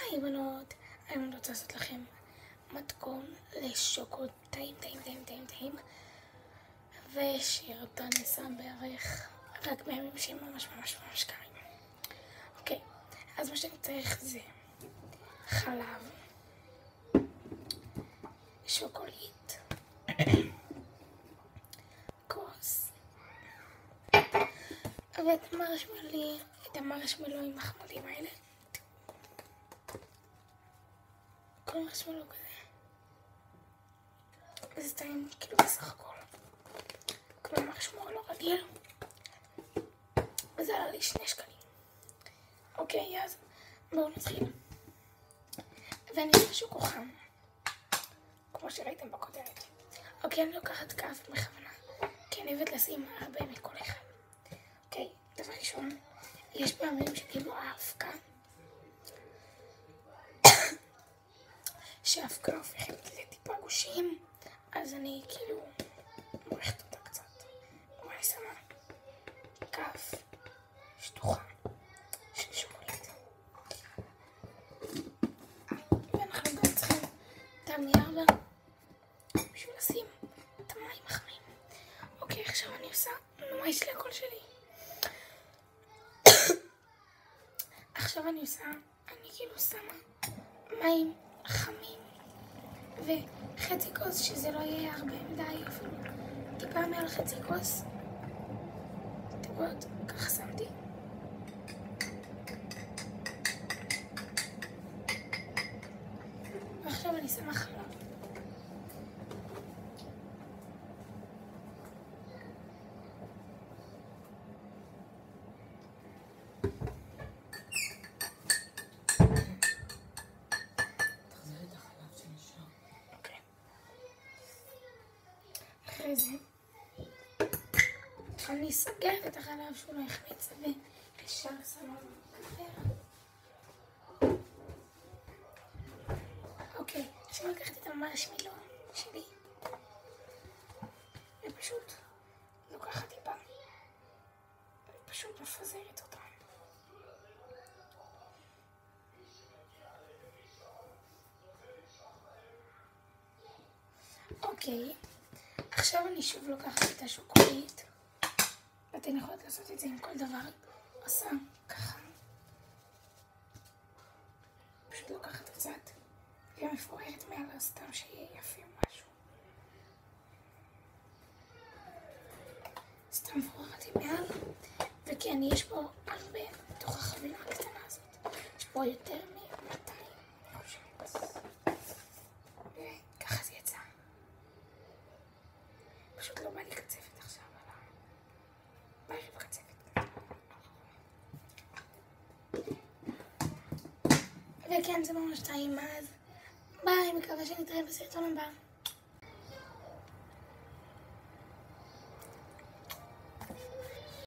היי בנות, אני רוצה לעשות לכם מתכון לשוקו טעים טעים טעים טעים טעים ושירותון נסם בערך רק בימים שהם ממש ממש ממש קרים. אוקיי, אז מה שאני צריך זה חלב, שוקולית, כוס ואת המרשמלואים החמודים האלה. כל מרשמלו כזה וזה טעים כאילו בסך הכל כמו מרשמלו רגיל וזה עלה לי 2 שקלים. אוקיי, אז בואו נתחיל. ואני עושה שוקו חם כמו שראיתם בכותרת. אוקיי, אני לוקחת כף בכוונה כי אני אוהבת לשים הרבה מכל אחד. אוקיי, דבר ראשון, יש פעמים שכאילו האבקה שהאבקה הופכת לטיפה גושים, אז אני כאילו מורחת אותה קצת. ואני שמה כף שטוחה של שוקולית. ואנחנו גם צריכים את הנייר בשביל לשים את המים החמים. אוקיי, עכשיו אני עושה, מה יש לי הקול שלי? עכשיו אני כאילו שמה מים חמים וחצי כוס, שזה לא יהיה הרבה מדי, אפילו טיפה מעל חצי כוס. תראו, ככה שמתי. ועכשיו אני שמה חלב. אחרי זה אני סוגרת את החלב שהוא לא יחמיץ וישר שמה בקערה. אוקיי, עכשיו לקחתי את המרשמלו שלי ופשוט לוקחת טיפה ופשוט מפזרת אותה. אוקיי, עכשיו אני שוב לוקחת את השוקולית, ואתן יכולות לעשות את זה עם כל דבר. עושה ככה, פשוט לוקחת קצת ומפוררת מעל סתם שיהיה יפה משהו. סתם מפוררתי מעל, וכן, יש פה הרבה בתוך החבילה הקטנה הזאת. יש פה יותר מ-200, אני חושבת. וככה זה יצא. פשוט לא בא לי קצפת עכשיו, בא לי קצפת. וכן, זה ממש טעים, אז ביי, מקווה שנתראה בסרטון הבא.